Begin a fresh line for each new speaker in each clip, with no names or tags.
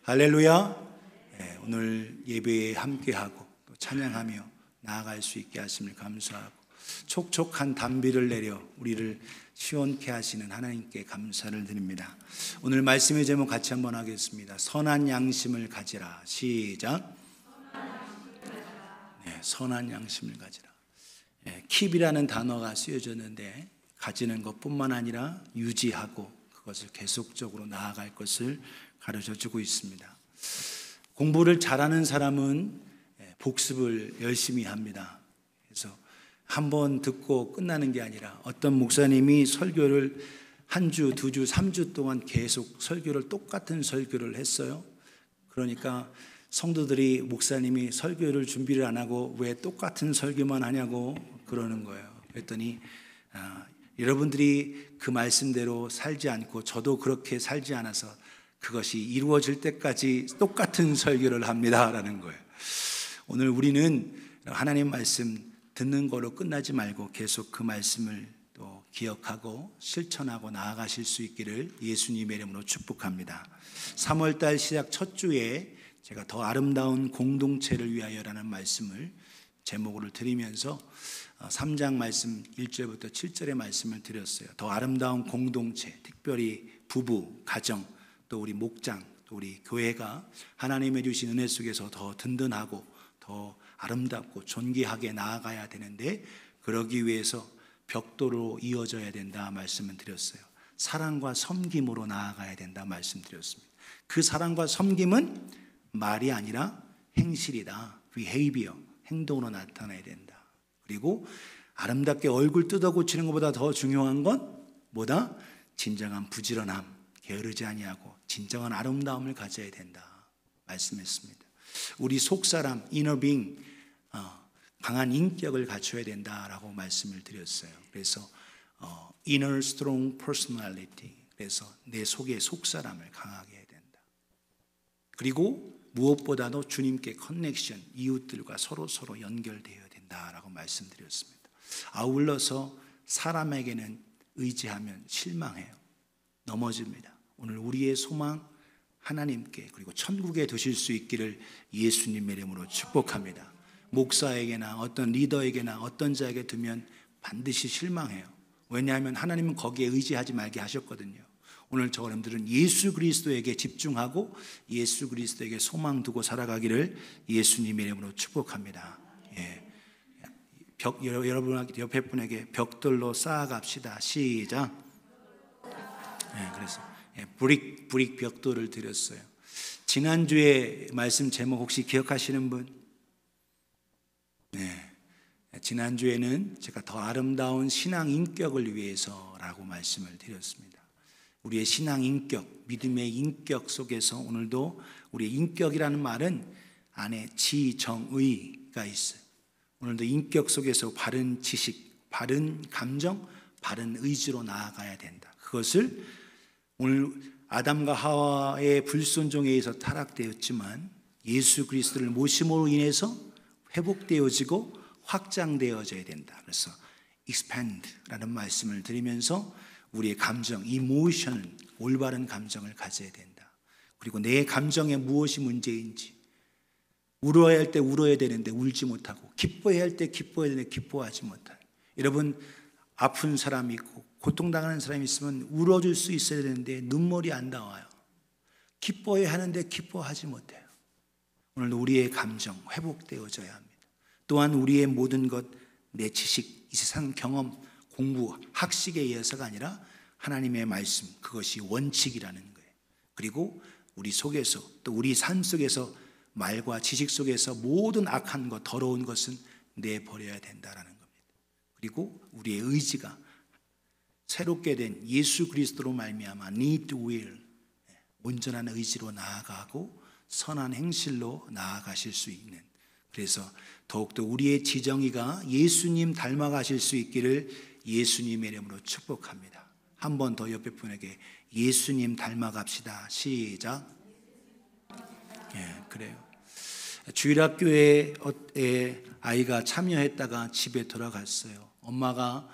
할렐루야. 오늘 예배에 함께하고 또 찬양하며 나아갈 수 있게 하심을 감사하고 촉촉한 단비를 내려 우리를 시원케 하시는 하나님께 감사를 드립니다. 오늘 말씀의 제목 같이 한번 하겠습니다. 선한 양심을 가지라. 시작. 선한 양심을 가지라. 킵이라는 단어가 쓰여졌는데 가지는 것뿐만 아니라 유지하고 그것을 계속적으로 나아갈 것을 가르쳐주고 있습니다. 공부를 잘하는 사람은 복습을 열심히 합니다. 그래서 한 번 듣고 끝나는 게 아니라 어떤 목사님이 설교를 한 주, 두 주, 3주 동안 계속 설교를 똑같은 설교를 했어요. 그러니까 성도들이 목사님이 설교를 준비를 안 하고 왜 똑같은 설교만 하냐고 그러는 거예요. 그랬더니 여러분들이 그 말씀대로 살지 않고 저도 그렇게 살지 않아서 그것이 이루어질 때까지 똑같은 설교를 합니다라는 거예요. 오늘 우리는 하나님 말씀 듣는 거로 끝나지 말고 계속 그 말씀을 또 기억하고 실천하고 나아가실 수 있기를 예수님의 이름으로 축복합니다. 3월달 시작 첫 주에 제가 더 아름다운 공동체를 위하여라는 말씀을 제목으로 드리면서 3장 말씀 1절부터 7절의 말씀을 드렸어요. 더 아름다운 공동체, 특별히 부부, 가정, 또 우리 목장, 또 우리 교회가 하나님의 주신 은혜 속에서 더 든든하고 더 아름답고 존귀하게 나아가야 되는데 그러기 위해서 벽도로 이어져야 된다 말씀을 드렸어요. 사랑과 섬김으로 나아가야 된다 말씀드렸습니다. 그 사랑과 섬김은 말이 아니라 행실이다. behavior, 행동으로 나타나야 된다. 그리고 아름답게 얼굴 뜯어 고치는 것보다 더 중요한 건 뭐다? 진정한 부지런함, 게으르지 아니하고 진정한 아름다움을 가져야 된다 말씀했습니다. 우리 속사람, inner being, 강한 인격을 갖춰야 된다라고 말씀을 드렸어요. 그래서 inner strong personality, 그래서 내 속의 속사람을 강하게 해야 된다. 그리고 무엇보다도 주님께 커넥션, 이웃들과 서로 연결되어야 된다라고 말씀드렸습니다. 아울러서 사람에게는 의지하면 실망해요. 넘어집니다. 오늘 우리의 소망 하나님께 그리고 천국에 두실 수 있기를 예수님의 이름으로 축복합니다. 목사에게나 어떤 리더에게나 어떤 자에게 두면 반드시 실망해요. 왜냐하면 하나님은 거기에 의지하지 말게 하셨거든요. 오늘 저 여러분들은 예수 그리스도에게 집중하고 예수 그리스도에게 소망 두고 살아가기를 예수님의 이름으로 축복합니다. 여러분 옆에 분에게 벽돌로 쌓아갑시다. 시작. 그래서 브릭 벽돌을 드렸어요. 지난주에 말씀 제목 혹시 기억하시는 분? 지난주에는 제가 더 아름다운 신앙 인격을 위해서라고 말씀을 드렸습니다. 우리의 신앙 인격, 믿음의 인격 속에서 오늘도 우리의 인격이라는 말은 안에 지정의가 있어요. 오늘도 인격 속에서 바른 지식, 바른 감정, 바른 의지로 나아가야 된다. 그것을 오늘 아담과 하와의 불순종에 의해서 타락되었지만 예수 그리스도를 모심으로 인해서 회복되어지고 확장되어져야 된다. 그래서 expand라는 말씀을 드리면서 우리의 감정, 이모션은 올바른 감정을 가져야 된다. 그리고 내 감정에 무엇이 문제인지, 울어야 할 때 울어야 되는데 울지 못하고, 기뻐해야 할 때 기뻐해야 되는데 기뻐하지 못하고. 여러분, 아픈 사람이 있고 고통당하는 사람이 있으면 울어줄 수 있어야 되는데 눈물이 안 나와요. 기뻐해야 하는데 기뻐하지 못해요. 오늘도 우리의 감정 회복되어져야 합니다. 또한 우리의 모든 것, 내 지식, 이 세상 경험, 공부, 학식에 의해서가 아니라 하나님의 말씀, 그것이 원칙이라는 거예요. 그리고 우리 속에서 또 우리 삶 속에서 말과 지식 속에서 모든 악한 것, 더러운 것은 내버려야 된다라는 겁니다. 그리고 우리의 의지가 새롭게 된 예수 그리스도로 말미암아 need to will, 온전한 의지로 나아가고 선한 행실로 나아가실 수 있는, 그래서 더욱더 우리의 지정의가 예수님 닮아가실 수 있기를 예수님의 이름으로 축복합니다. 한 번 더 옆에 분에게 예수님 닮아갑시다. 시작. 그래요. 주일학교에 아이가 참여했다가 집에 돌아갔어요. 엄마가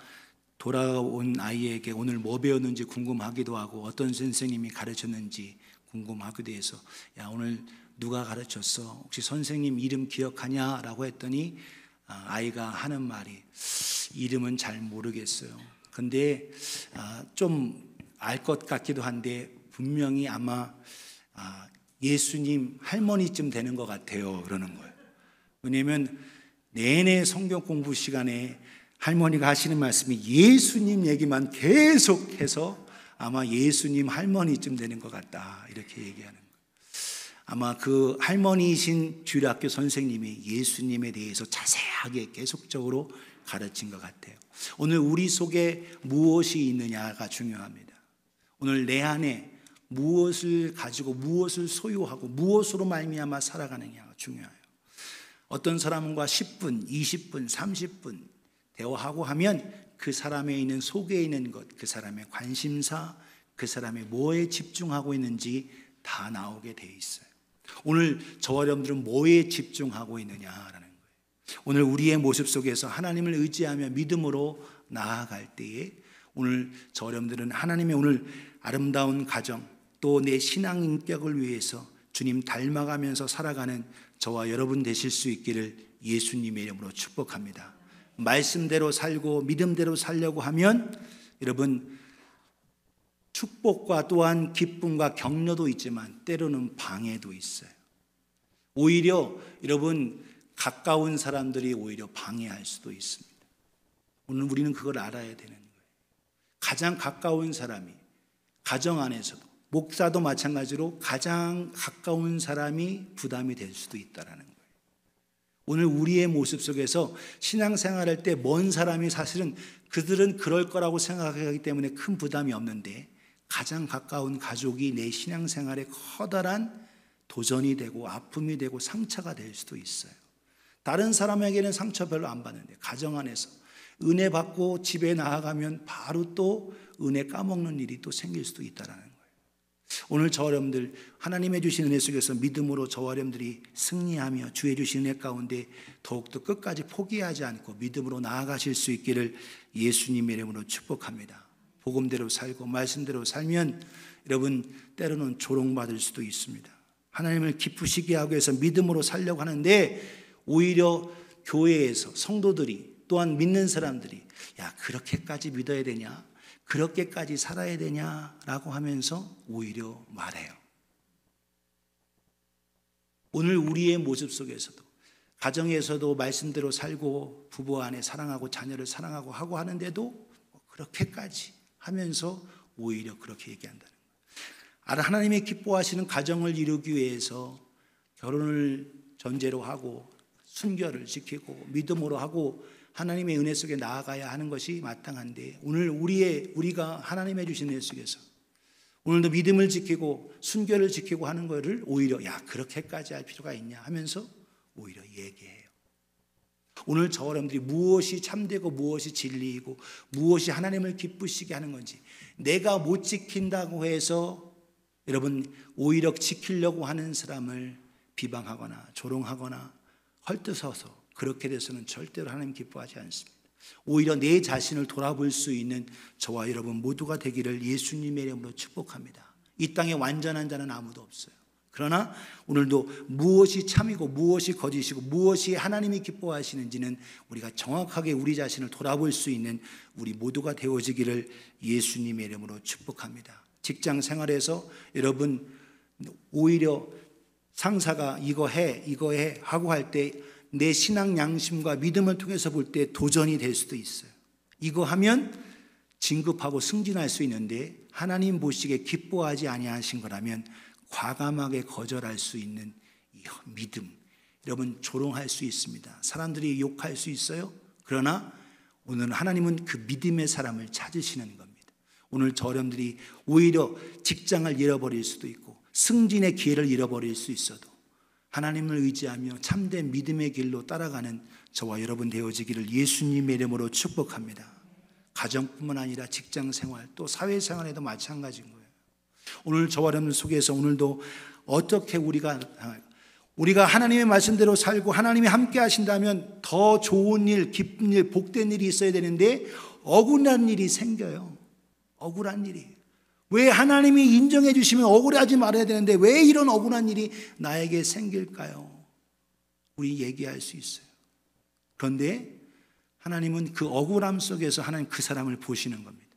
돌아온 아이에게 오늘 뭐 배웠는지 궁금하기도 하고 어떤 선생님이 가르쳤는지 궁금하기도 해서 야 오늘 누가 가르쳤어? 혹시 선생님 이름 기억하냐? 라고 했더니 아이가 하는 말이 이름은 잘 모르겠어요. 근데 좀 알 것 같기도 한데 분명히 아마 예수님 할머니쯤 되는 것 같아요. 그러는 거예요. 왜냐하면 내내 성경 공부 시간에 할머니가 하시는 말씀이 예수님 얘기만 계속해서 아마 예수님 할머니쯤 되는 것 같다 이렇게 얘기하는 거예요. 아마 그 할머니이신 주일학교 선생님이 예수님에 대해서 자세하게 계속적으로 가르친 것 같아요. 오늘 우리 속에 무엇이 있느냐가 중요합니다. 오늘 내 안에 무엇을 가지고 무엇을 소유하고 무엇으로 말미암아 살아가느냐가 중요해요. 어떤 사람과 10분, 20분, 30분 대화하고 하면 그 사람에 있는 속에 있는 것, 그 사람의 관심사, 그 사람이 뭐에 집중하고 있는지 다 나오게 돼 있어요. 오늘 저와 여러분들은 뭐에 집중하고 있느냐라는 거예요. 오늘 우리의 모습 속에서 하나님을 의지하며 믿음으로 나아갈 때에 오늘 저와 여러분들은 하나님의 오늘 아름다운 가정 또 내 신앙 인격을 위해서 주님 닮아가면서 살아가는 저와 여러분 되실 수 있기를 예수님의 이름으로 축복합니다. 말씀대로 살고 믿음대로 살려고 하면 여러분 축복과 또한 기쁨과 격려도 있지만 때로는 방해도 있어요. 오히려 여러분 가까운 사람들이 오히려 방해할 수도 있습니다. 오늘 우리는 그걸 알아야 되는 거예요. 가장 가까운 사람이 가정 안에서도 목사도 마찬가지로 가장 가까운 사람이 부담이 될 수도 있다는 거예요. 오늘 우리의 모습 속에서 신앙생활할 때 먼 사람이 사실은 그들은 그럴 거라고 생각하기 때문에 큰 부담이 없는데 가장 가까운 가족이 내 신앙생활에 커다란 도전이 되고 아픔이 되고 상처가 될 수도 있어요. 다른 사람에게는 상처 별로 안 받는데 가정 안에서 은혜 받고 집에 나아가면 바로 또 은혜 까먹는 일이 또 생길 수도 있다는 거예요. 오늘 저와 여러분들 하나님의 주신 은혜 속에서 믿음으로 저와 여러분들이 승리하며 주의 주신 은혜 가운데 더욱더 끝까지 포기하지 않고 믿음으로 나아가실 수 있기를 예수님의 이름으로 축복합니다. 복음대로 살고 말씀대로 살면 여러분 때로는 조롱받을 수도 있습니다. 하나님을 기쁘시게 하기 위해서 믿음으로 살려고 하는데 오히려 교회에서 성도들이 또한 믿는 사람들이 야 그렇게까지 믿어야 되냐? 그렇게까지 살아야 되냐라고 하면서 오히려 말해요. 오늘 우리의 모습 속에서도 가정에서도 말씀대로 살고 부부 안에 사랑하고 자녀를 사랑하고 하고 하는데도 그렇게까지 하면서 오히려 그렇게 얘기한다는 거예요. 하나님의 기뻐하시는 가정을 이루기 위해서 결혼을 전제로 하고 순결을 지키고 믿음으로 하고 하나님의 은혜 속에 나아가야 하는 것이 마땅한데 오늘 우리가 하나님의 주신 은혜 속에서 오늘도 믿음을 지키고 순결을 지키고 하는 것을 오히려 야 그렇게까지 할 필요가 있냐 하면서 오히려 얘기해요. 오늘 저와 여러분들이 무엇이 참되고 무엇이 진리이고 무엇이 하나님을 기쁘시게 하는 건지 내가 못 지킨다고 해서 여러분 오히려 지키려고 하는 사람을 비방하거나 조롱하거나 헐뜯어서 그렇게 돼서는 절대로 하나님 기뻐하지 않습니다. 오히려 내 자신을 돌아볼 수 있는 저와 여러분 모두가 되기를 예수님의 이름으로 축복합니다. 이 땅에 완전한 자는 아무도 없어요. 그러나 오늘도 무엇이 참이고 무엇이 거짓이고 무엇이 하나님이 기뻐하시는지는 우리가 정확하게 우리 자신을 돌아볼 수 있는 우리 모두가 되어지기를 예수님의 이름으로 축복합니다. 직장 생활에서 여러분 오히려 상사가 이거 해 하고 할 때 내 신앙 양심과 믿음을 통해서 볼 때 도전이 될 수도 있어요. 이거 하면 진급하고 승진할 수 있는데 하나님 보시기에 기뻐하지 아니하신 거라면 과감하게 거절할 수 있는 이 믿음, 여러분 조롱할 수 있습니다. 사람들이 욕할 수 있어요. 그러나 오늘 하나님은 그 믿음의 사람을 찾으시는 겁니다. 오늘 저 여러분들이 오히려 직장을 잃어버릴 수도 있고 승진의 기회를 잃어버릴 수 있어도 하나님을 의지하며 참된 믿음의 길로 따라가는 저와 여러분 되어지기를 예수님의 이름으로 축복합니다. 가정뿐만 아니라 직장생활 또 사회생활에도 마찬가지인 거예요. 오늘 저와 여러분 속에서 오늘도 어떻게 우리가 하나님의 말씀대로 살고 하나님이 함께 하신다면 더 좋은 일, 기쁜 일, 복된 일이 있어야 되는데 억울한 일이 생겨요. 억울한 일이. 왜 하나님이 인정해 주시면 억울해하지 말아야 되는데 왜 이런 억울한 일이 나에게 생길까요? 우리 얘기할 수 있어요. 그런데 하나님은 그 억울함 속에서 하나님 그 사람을 보시는 겁니다.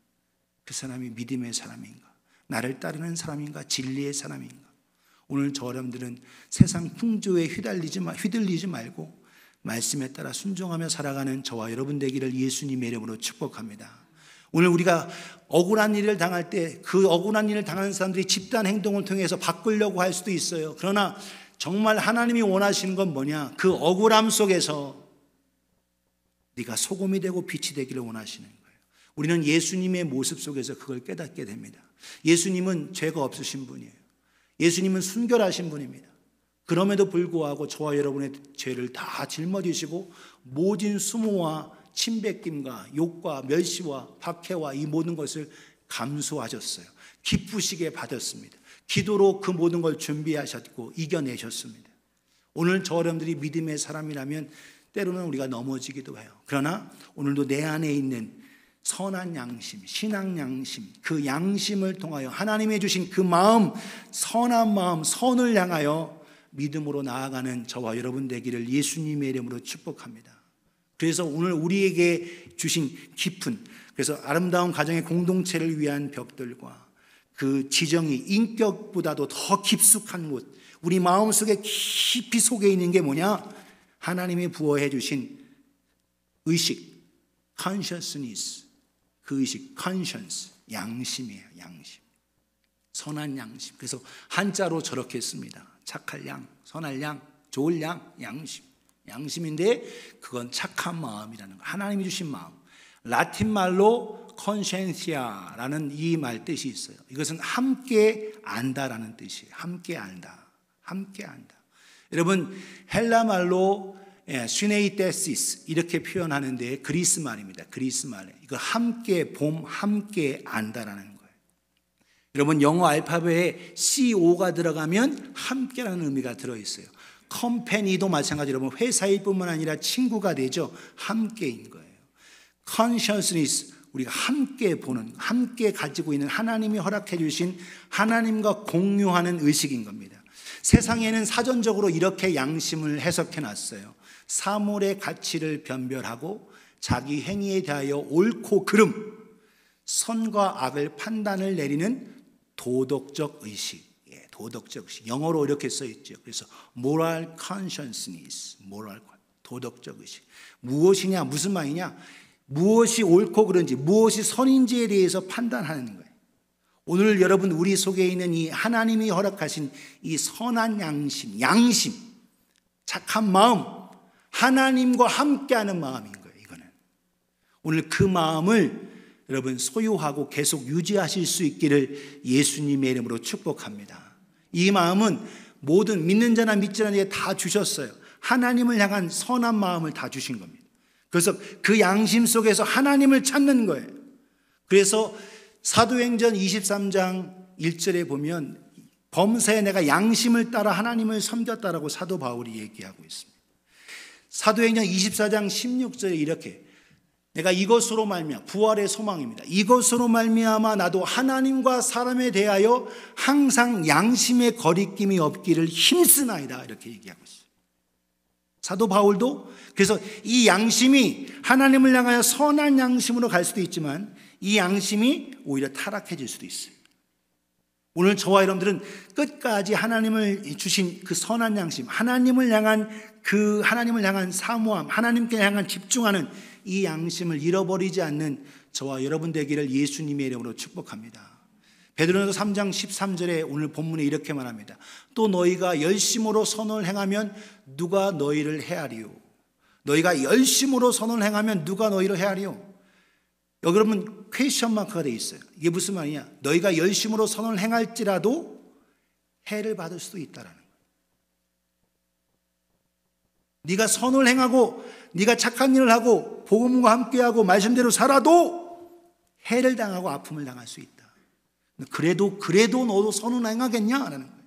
그 사람이 믿음의 사람인가? 나를 따르는 사람인가? 진리의 사람인가? 오늘 저 여러분들은 세상 풍조에 휘둘리지 말고 말씀에 따라 순종하며 살아가는 저와 여러분 되기를 예수님의 이름으로 축복합니다. 오늘 우리가 억울한 일을 당할 때 그 억울한 일을 당하는 사람들이 집단 행동을 통해서 바꾸려고 할 수도 있어요. 그러나 정말 하나님이 원하시는 건 뭐냐? 그 억울함 속에서 네가 소금이 되고 빛이 되기를 원하시는 거예요. 우리는 예수님의 모습 속에서 그걸 깨닫게 됩니다. 예수님은 죄가 없으신 분이에요. 예수님은 순결하신 분입니다. 그럼에도 불구하고 저와 여러분의 죄를 다 짊어지시고 모진 수모와 침뱉김과 욕과 멸시와 박해와 이 모든 것을 감수하셨어요. 기쁘시게 받았습니다. 기도로 그 모든 걸 준비하셨고 이겨내셨습니다. 오늘 저 여러분들이 믿음의 사람이라면 때로는 우리가 넘어지기도 해요. 그러나 오늘도 내 안에 있는 선한 양심, 신앙 양심, 그 양심을 통하여 하나님이 주신 그 마음, 선한 마음, 선을 향하여 믿음으로 나아가는 저와 여러분 되기를 예수님의 이름으로 축복합니다. 그래서 오늘 우리에게 주신 깊은, 그래서 아름다운 가정의 공동체를 위한 벽들과 그 지정이 인격보다도 더 깊숙한 곳, 우리 마음속에 깊이 속에 있는 게 뭐냐? 하나님이 부어해 주신 의식, consciousness, 그 의식, conscience, 양심이에요. 양심, 선한 양심. 그래서 한자로 저렇게 씁니다. 착할 양, 선할 양, 좋을 양, 양심. 양심인데 그건 착한 마음이라는 거, 하나님이 주신 마음. 라틴 말로 conscientia라는 이 말 뜻이 있어요. 이것은 함께 안다라는 뜻이에요. 함께 안다, 함께 안다. 여러분 헬라 말로 시네이테시스 이렇게 표현하는데 그리스 말입니다. 그리스 말에 이거 함께 봄, 함께 안다라는 거예요. 여러분 영어 알파벳에 CO가 들어가면 함께라는 의미가 들어있어요. 컴퍼니도 마찬가지로 여러분 회사일 뿐만 아니라 친구가 되죠. 함께인 거예요. consciousness, 우리가 함께 보는, 함께 가지고 있는 하나님이 허락해 주신 하나님과 공유하는 의식인 겁니다. 세상에는 사전적으로 이렇게 양심을 해석해 놨어요. 사물의 가치를 변별하고 자기 행위에 대하여 옳고 그름, 선과 악을 판단을 내리는 도덕적 의식. 도덕적 의식. 영어로 이렇게 써 있죠. 그래서 moral consciousness, 도덕적 의식. 무엇이냐, 무슨 말이냐? 무엇이 옳고 그른지, 무엇이 선인지에 대해서 판단하는 거예요. 오늘 여러분 우리 속에 있는 이 하나님이 허락하신 이 선한 양심, 착한 마음, 하나님과 함께하는 마음인 거예요. 이거는 오늘 그 마음을 여러분 소유하고 계속 유지하실 수 있기를 예수님의 이름으로 축복합니다. 이 마음은 모든 믿는 자나 믿지 않는 자에 다 주셨어요. 하나님을 향한 선한 마음을 다 주신 겁니다. 그래서 그 양심 속에서 하나님을 찾는 거예요. 그래서 사도행전 23장 1절에 보면 범사에 내가 양심을 따라 하나님을 섬겼다라고 사도 바울이 얘기하고 있습니다. 사도행전 24장 16절에 이렇게 내가 이것으로 말미암아, 부활의 소망입니다. 이것으로 말미암아 나도 하나님과 사람에 대하여 항상 양심의 거리낌이 없기를 힘쓰나이다, 이렇게 얘기하고 있어요. 사도 바울도 그래서 이 양심이 하나님을 향하여 선한 양심으로 갈 수도 있지만 이 양심이 오히려 타락해질 수도 있어요. 오늘 저와 여러분들은 끝까지 하나님을 주신 그 선한 양심, 하나님을 향한 사모함, 하나님께 향한 집중하는 이 양심을 잃어버리지 않는 저와 여러분 되기를 예수님의 이름으로 축복합니다. 베드로전서 3장 13절에 오늘 본문에 이렇게 말합니다. 또 너희가 열심으로 선을 행하면 누가 너희를 해하리요? 너희가 열심으로 선을 행하면 누가 너희를 해하리요? 여기 여러분 퀘스천 마크가 되어 있어요. 이게 무슨 말이냐? 너희가 열심으로 선을 행할지라도 해를 받을 수도 있다라는 거예요. 네가 선을 행하고 네가 착한 일을 하고 복음과 함께하고 말씀대로 살아도 해를 당하고 아픔을 당할 수 있다. 그래도 너도 선을 행하겠냐라는 거예요.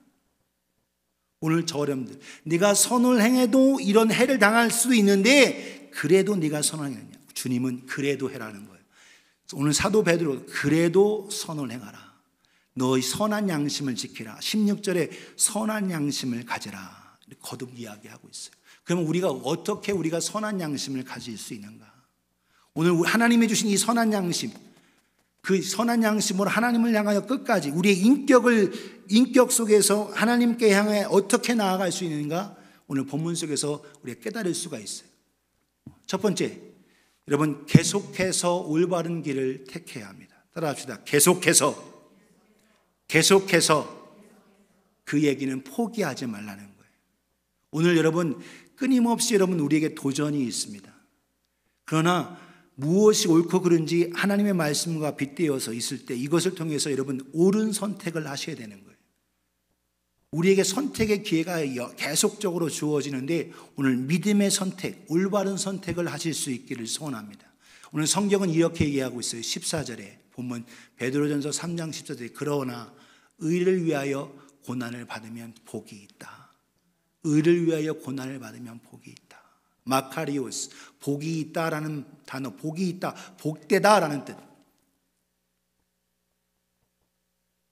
오늘 저 여러분들 네가 선을 행해도 이런 해를 당할 수도 있는데 그래도 네가 선을 행하냐? 주님은 그래도 해라는 거예요. 오늘 사도 베드로 그래도 선을 행하라. 너의 선한 양심을 지키라. 16절에 선한 양심을 가져라. 거듭 이야기하고 있어요. 그러면 어떻게 우리가 선한 양심을 가질 수 있는가? 오늘 하나님이 주신 이 선한 양심, 그 선한 양심으로 하나님을 향하여 끝까지 우리의 인격 속에서 하나님께 향해 어떻게 나아갈 수 있는가? 오늘 본문 속에서 우리가 깨달을 수가 있어요. 첫 번째, 여러분 계속해서 올바른 길을 택해야 합니다. 따라합시다. 계속해서 그 얘기는 포기하지 말라는 거예요. 오늘 여러분 끊임없이 여러분 우리에게 도전이 있습니다. 그러나 무엇이 옳고 그른지 하나님의 말씀과 빗대어서 있을 때 이것을 통해서 여러분 옳은 선택을 하셔야 되는 거예요. 우리에게 선택의 기회가 계속적으로 주어지는데 오늘 믿음의 선택, 올바른 선택을 하실 수 있기를 소원합니다. 오늘 성경은 이렇게 얘기하고 있어요. 14절에 보면 베드로전서 3장 14절에 그러나 의를 위하여 고난을 받으면 복이 있다. 의를 위하여 고난을 받으면 복이 있다. 마카리오스, 복이 있다라는 단어, 복이 있다, 복되다라는 뜻.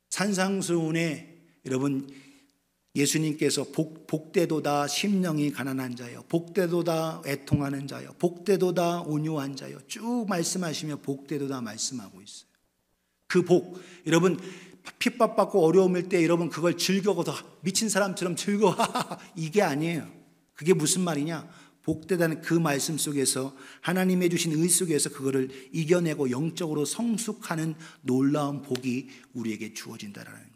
산상수훈에 여러분 예수님께서 복되도다 심령이 가난한 자여, 복되도다 애통하는 자여, 복되도다 온유한 자여 쭉 말씀하시며 복되도다 말씀하고 있어요. 그 복, 여러분 핍박받고 어려움일 때 여러분 그걸 즐거워서 미친 사람처럼 즐거워 이게 아니에요. 그게 무슨 말이냐? 복되다는 그 말씀 속에서 하나님의 주신 의 속에서 그거를 이겨내고 영적으로 성숙하는 놀라운 복이 우리에게 주어진다라는 거예요.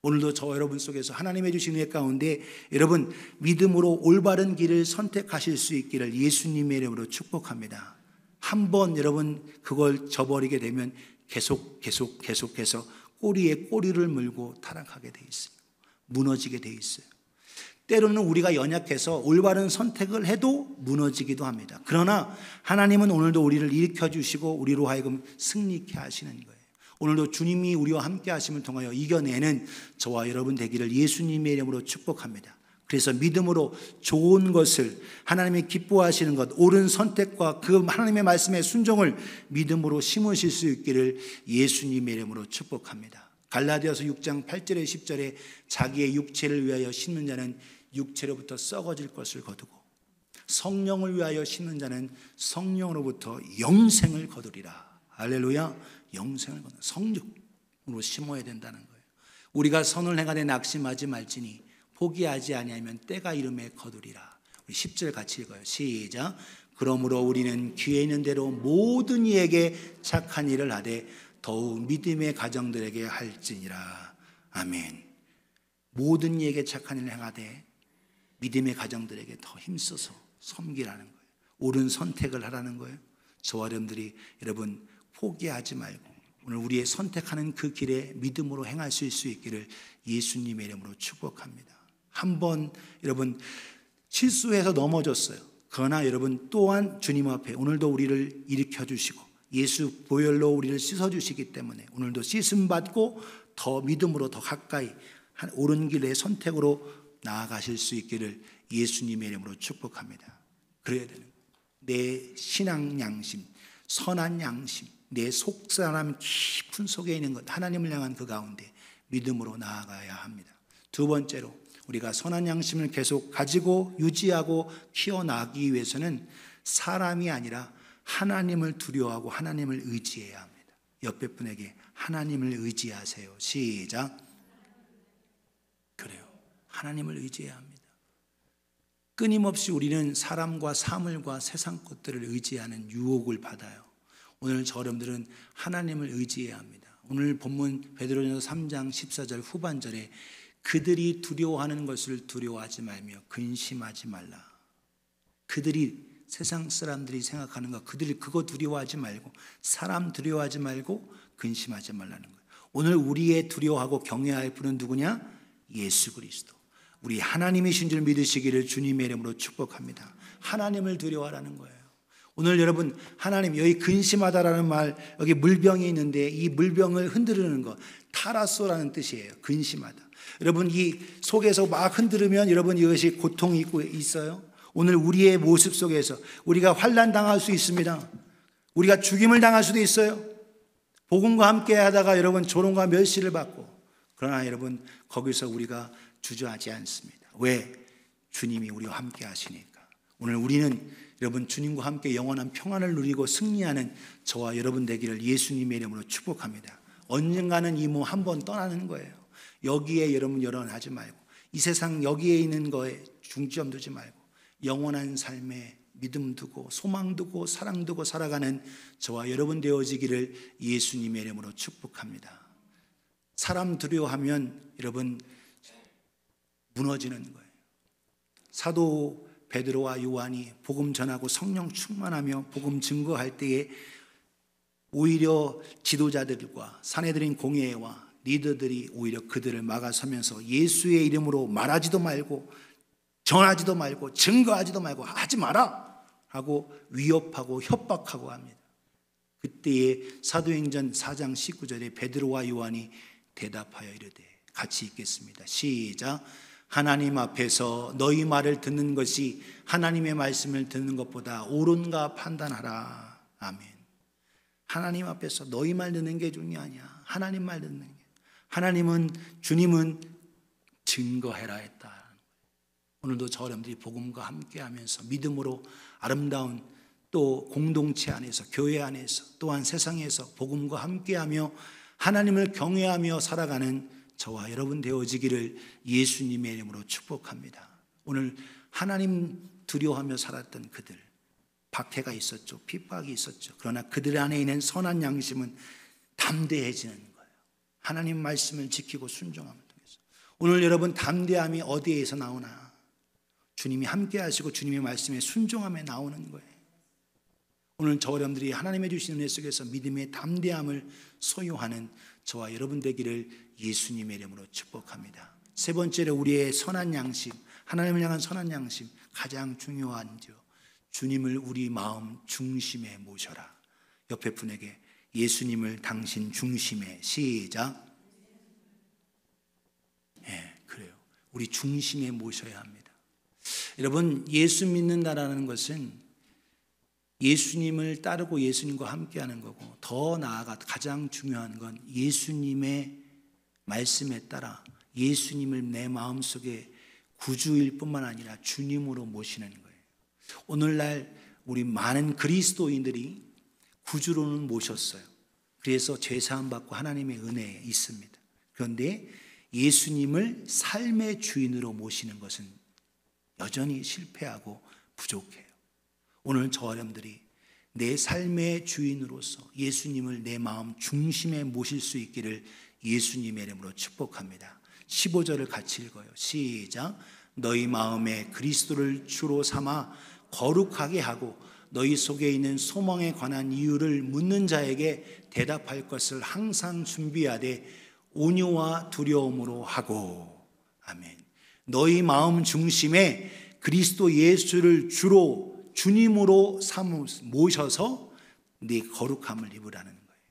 오늘도 저 여러분 속에서 하나님의 주신 의 가운데 여러분 믿음으로 올바른 길을 선택하실 수 있기를 예수님의 이름으로 축복합니다. 한번 여러분 그걸 저버리게 되면 계속해서 꼬리에 꼬리를 물고 타락하게 돼 있어요. 무너지게 돼 있어요. 때로는 우리가 연약해서 올바른 선택을 해도 무너지기도 합니다. 그러나 하나님은 오늘도 우리를 일으켜 주시고 우리로 하여금 승리케 하시는 거예요. 오늘도 주님이 우리와 함께 하심을 통하여 이겨내는 저와 여러분 되기를 예수님의 이름으로 축복합니다. 그래서 믿음으로 좋은 것을 하나님이 기뻐하시는 것, 옳은 선택과 그 하나님의 말씀의 순종을 믿음으로 심으실 수 있기를 예수님의 이름으로 축복합니다. 갈라디아서 6장 8절에 10절에 자기의 육체를 위하여 심는 자는 육체로부터 썩어질 것을 거두고 성령을 위하여 심는 자는 성령으로부터 영생을 거두리라. 할렐루야. 영생을 거두는 성령으로 심어야 된다는 거예요. 우리가 선을 행하되 낙심하지 말지니 포기하지 아니하면 때가 이름에 거두리라. 우리 10절 같이 읽어요. 시작. 그러므로 우리는 기회 있는 대로 모든 이에게 착한 일을 하되 더욱 믿음의 가정들에게 할지니라. 아멘. 모든 이에게 착한 일을 행하되 믿음의 가정들에게 더 힘써서 섬기라는 거예요. 옳은 선택을 하라는 거예요. 저와 여러분들이 여러분 포기하지 말고 오늘 우리의 선택하는 그 길에 믿음으로 행할 수 있기를 예수님의 이름으로 축복합니다. 한번 여러분 실수해서 넘어졌어요. 그러나 여러분 또한 주님 앞에 오늘도 우리를 일으켜 주시고 예수 보혈로 우리를 씻어 주시기 때문에 오늘도 씻음 받고 더 믿음으로 더 가까이 옳은 길의 선택으로 나아가실 수 있기를 예수님의 이름으로 축복합니다. 그래야 되는 거예요. 내 신앙 양심, 선한 양심, 내 속사람 깊은 속에 있는 것 하나님을 향한 그 가운데 믿음으로 나아가야 합니다. 두 번째로 우리가 선한 양심을 계속 가지고 유지하고 키워나가기 위해서는 사람이 아니라 하나님을 두려워하고 하나님을 의지해야 합니다. 옆에 분에게 하나님을 의지하세요. 시작. 그래요. 하나님을 의지해야 합니다. 끊임없이 우리는 사람과 사물과 세상 것들을 의지하는 유혹을 받아요. 오늘 저여러분들은 하나님을 의지해야 합니다. 오늘 본문 베드로전서 3장 14절 후반절에 그들이 두려워하는 것을 두려워하지 말며 근심하지 말라. 그들이 세상 사람들이 생각하는 것 그들이 그거 두려워하지 말고 사람 두려워하지 말고 근심하지 말라는 거예요. 오늘 우리의 두려워하고 경외할 분은 누구냐? 예수 그리스도. 우리 하나님이신 줄 믿으시기를 주님의 이름으로 축복합니다. 하나님을 두려워하라는 거예요. 오늘 여러분 하나님 여기 근심하다라는 말 여기 물병이 있는데 이 물병을 흔들는 것 타라소라는 뜻이에요. 근심하다. 여러분 이 속에서 막 흔들으면 여러분 이것이 고통이 있고 있어요. 오늘 우리의 모습 속에서 우리가 환난 당할 수 있습니다. 우리가 죽임을 당할 수도 있어요. 복음과 함께 하다가 여러분 조롱과 멸시를 받고 그러나 여러분, 거기서 우리가 주저하지 않습니다. 왜? 주님이 우리와 함께 하시니까. 오늘 우리는 여러분, 주님과 함께 영원한 평안을 누리고 승리하는 저와 여러분 되기를 예수님의 이름으로 축복합니다. 언젠가는 이 몸 한 번 떠나는 거예요. 여기에 여러분 열어하지 말고, 이 세상 여기에 있는 거에 중점 두지 말고, 영원한 삶에 믿음 두고 소망 두고 사랑 두고 살아가는 저와 여러분 되어지기를 예수님의 이름으로 축복합니다. 사람 두려워하면 여러분 무너지는 거예요. 사도 베드로와 요한이 복음 전하고 성령 충만하며 복음 증거할 때에 오히려 지도자들과 사내들인 공예와 리더들이 오히려 그들을 막아서면서 예수의 이름으로 말하지도 말고 전하지도 말고 증거하지도 말고 하지 마라 하고 위협하고 협박하고 합니다. 그때에 사도행전 4장 19절에 베드로와 요한이 대답하여 이르되, 같이 읽겠습니다. 시작. 하나님 앞에서 너희 말을 듣는 것이 하나님의 말씀을 듣는 것보다 옳은가 판단하라. 아멘. 하나님 앞에서 너희 말 듣는 게 중요하냐? 하나님 말 듣는 게. 하나님은, 주님은 증거해라 했다. 오늘도 저 여러분들이 복음과 함께하면서 믿음으로 아름다운 또 공동체 안에서, 교회 안에서, 또한 세상에서 복음과 함께하며 하나님을 경외하며 살아가는 저와 여러분 되어지기를 예수님의 이름으로 축복합니다. 오늘 하나님 두려워하며 살았던 그들, 박해가 있었죠. 핍박이 있었죠. 그러나 그들 안에 있는 선한 양심은 담대해지는 거예요. 하나님 말씀을 지키고 순종함을 통해서. 오늘 여러분, 담대함이 어디에서 나오나? 주님이 함께 하시고 주님의 말씀에 순종함에 나오는 거예요. 오늘 저 여러분들이 하나님의 주신 은혜 속에서 믿음의 담대함을 소유하는 저와 여러분 되기를 예수님의 이름으로 축복합니다. 세 번째로 우리의 선한 양심, 하나님을 향한 선한 양심, 가장 중요한죠. 주님을 우리 마음 중심에 모셔라. 옆에 분에게 예수님을 당신 중심에, 시작. 그래요. 우리 중심에 모셔야 합니다. 여러분, 예수 믿는다라는 것은 예수님을 따르고 예수님과 함께하는 거고, 더 나아가 가장 중요한 건 예수님의 말씀에 따라 예수님을 내 마음속에 구주일 뿐만 아니라 주님으로 모시는 거예요. 오늘날 우리 많은 그리스도인들이 구주로는 모셨어요. 그래서 죄사함 받고 하나님의 은혜에 있습니다. 그런데 예수님을 삶의 주인으로 모시는 것은 여전히 실패하고 부족해요. 오늘 저 여러분들이 내 삶의 주인으로서 예수님을 내 마음 중심에 모실 수 있기를 예수님의 이름으로 축복합니다. 15절을 같이 읽어요. 시작. 너희 마음에 그리스도를 주로 삼아 거룩하게 하고 너희 속에 있는 소망에 관한 이유를 묻는 자에게 대답할 것을 항상 준비하되 온유와 두려움으로 하고. 아멘. 너희 마음 중심에 그리스도 예수를 주로 주님으로 모셔서 네 거룩함을 입으라는 거예요.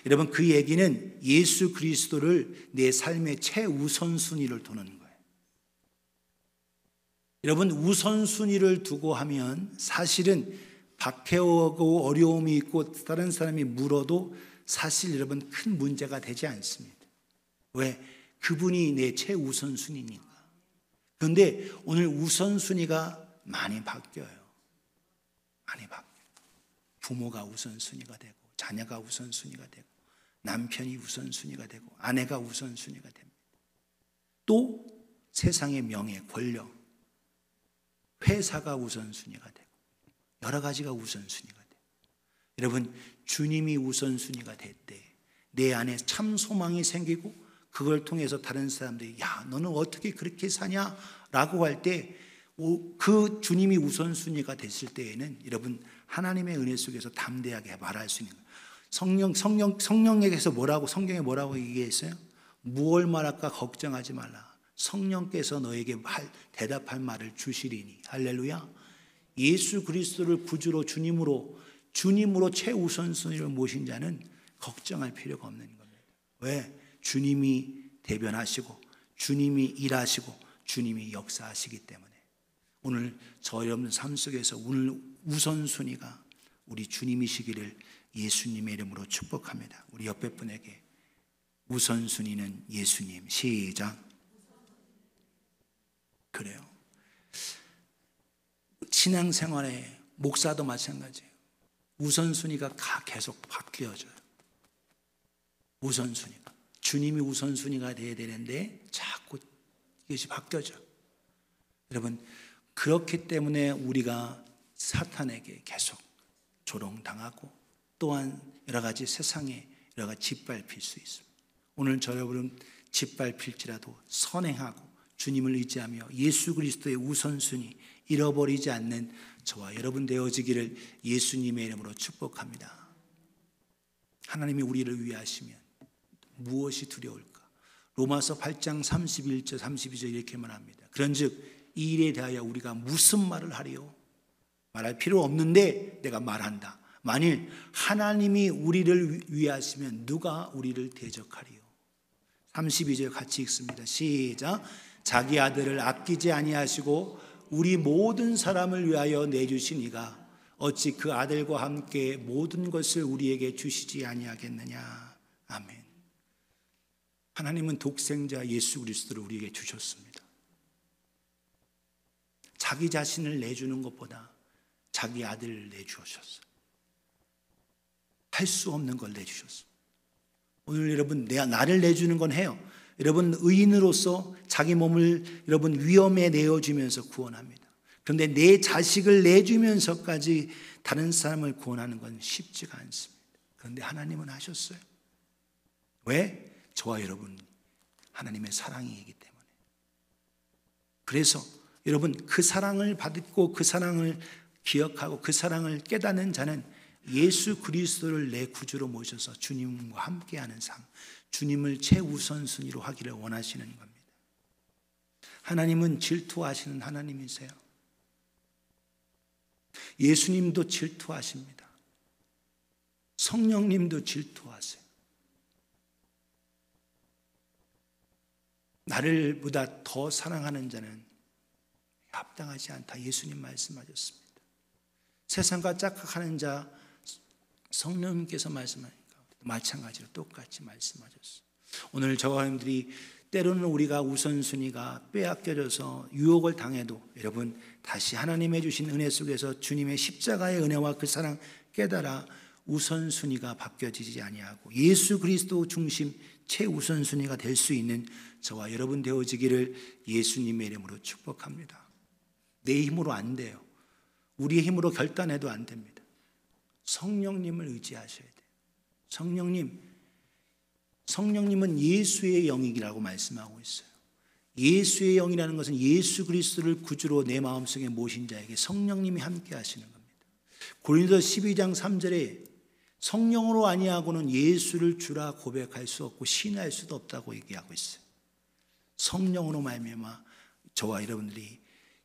여러분, 그 얘기는 예수 그리스도를 내 삶의 최우선순위를 두는 거예요. 여러분, 우선순위를 두고 하면 사실은 박해오고 어려움이 있고 다른 사람이 물어도 사실 여러분 큰 문제가 되지 않습니다. 왜? 그분이 내 최우선순위니까. 그런데 오늘 우선순위가 많이 바뀌어요. 많이 바뀌어요. 부모가 우선순위가 되고, 자녀가 우선순위가 되고, 남편이 우선순위가 되고, 아내가 우선순위가 됩니다. 또 세상의 명예, 권력, 회사가 우선순위가 되고, 여러 가지가 우선순위가 돼요. 여러분, 주님이 우선순위가 될 때 내 안에 참 소망이 생기고, 그걸 통해서 다른 사람들이 야, 너는 어떻게 그렇게 사냐? 라고 할 때 그 주님이 우선순위가 됐을 때에는 여러분, 하나님의 은혜 속에서 담대하게 말할 수 있는 거예요. 성령에게서 성경에 뭐라고 얘기했어요? 무얼 말할까 걱정하지 말라. 성령께서 너에게 대답할 말을 주시리니. 할렐루야. 예수 그리스도를 구주로 주님으로 최우선순위를 모신 자는 걱정할 필요가 없는 겁니다. 왜? 주님이 대변하시고 주님이 일하시고 주님이 역사하시기 때문에. 오늘 저 여러분 삶 속에서 오늘 우선순위가 우리 주님이시기를 예수님의 이름으로 축복합니다. 우리 옆에 분에게 우선순위는 예수님. 시작. 그래요. 신앙생활에 목사도 마찬가지예요. 우선순위가 계속 바뀌어져요. 우선순위가. 주님이 우선순위가 돼야 되는데 자꾸 이것이 바뀌어져. 여러분, 그렇기 때문에 우리가 사탄에게 계속 조롱당하고 또한 여러 가지 세상에 여러 가지 짓밟힐 수 있습니다. 오늘 저 여러분 짓밟힐지라도 선행하고 주님을 의지하며 예수 그리스도의 우선순위 잃어버리지 않는 저와 여러분 되어지기를 예수님의 이름으로 축복합니다. 하나님이 우리를 위하시면 무엇이 두려울까? 로마서 8장 31절 32절 이렇게 말합니다. 그런즉 이 일에 대하여 우리가 무슨 말을 하리요? 말할 필요 없는데 내가 말한다. 만일 하나님이 우리를 위하시면 누가 우리를 대적하리요? 32절 같이 읽습니다. 시작. 자기 아들을 아끼지 아니하시고 우리 모든 사람을 위하여 내주신 이가 어찌 그 아들과 함께 모든 것을 우리에게 주시지 아니하겠느냐. 아멘. 하나님은 독생자 예수 그리스도를 우리에게 주셨습니다. 자기 자신을 내주는 것보다 자기 아들을 내주셨어요. 할 수 없는 걸 내주셨어요. 오늘 여러분 나를 내주는 건 해요. 여러분 의인으로서 자기 몸을 여러분 위험에 내어주면서 구원합니다. 그런데 내 자식을 내주면서까지 다른 사람을 구원하는 건 쉽지가 않습니다. 그런데 하나님은 하셨어요. 왜? 저와 여러분 하나님의 사랑이기 때문에. 그래서 여러분 그 사랑을 받고 그 사랑을 기억하고 그 사랑을 깨닫는 자는 예수 그리스도를 내 구주로 모셔서 주님과 함께하는 삶, 주님을 최우선순위로 하기를 원하시는 겁니다. 하나님은 질투하시는 하나님이세요. 예수님도 질투하십니다. 성령님도 질투하세요. 나를 보다 더 사랑하는 자는 합당하지 않다. 예수님 말씀하셨습니다. 세상과 짝각하는 자 성령님께서 말씀하니까 마찬가지로 똑같이 말씀하셨어요. 오늘 저와 여러분들이 때로는 우리가 우선순위가 빼앗겨져서 유혹을 당해도 여러분 다시 하나님의 주신 은혜 속에서 주님의 십자가의 은혜와 그 사랑 깨달아 우선순위가 바뀌어지지 아니하고 예수 그리스도 중심 최우선순위가 될 수 있는 저와 여러분 되어지기를 예수님의 이름으로 축복합니다. 내 힘으로 안 돼요. 우리의 힘으로 결단해도 안 됩니다. 성령님을 의지하셔야 돼요. 성령님은 예수의 영이라고 말씀하고 있어요. 예수의 영이라는 것은 예수 그리스도를 구주로 내 마음속에 모신 자에게 성령님이 함께 하시는 겁니다. 고린도서 12장 3절에 성령으로 아니하고는 예수를 주라 고백할 수 없고 신할 수도 없다고 얘기하고 있어요. 성령으로 말미암아 저와 여러분들이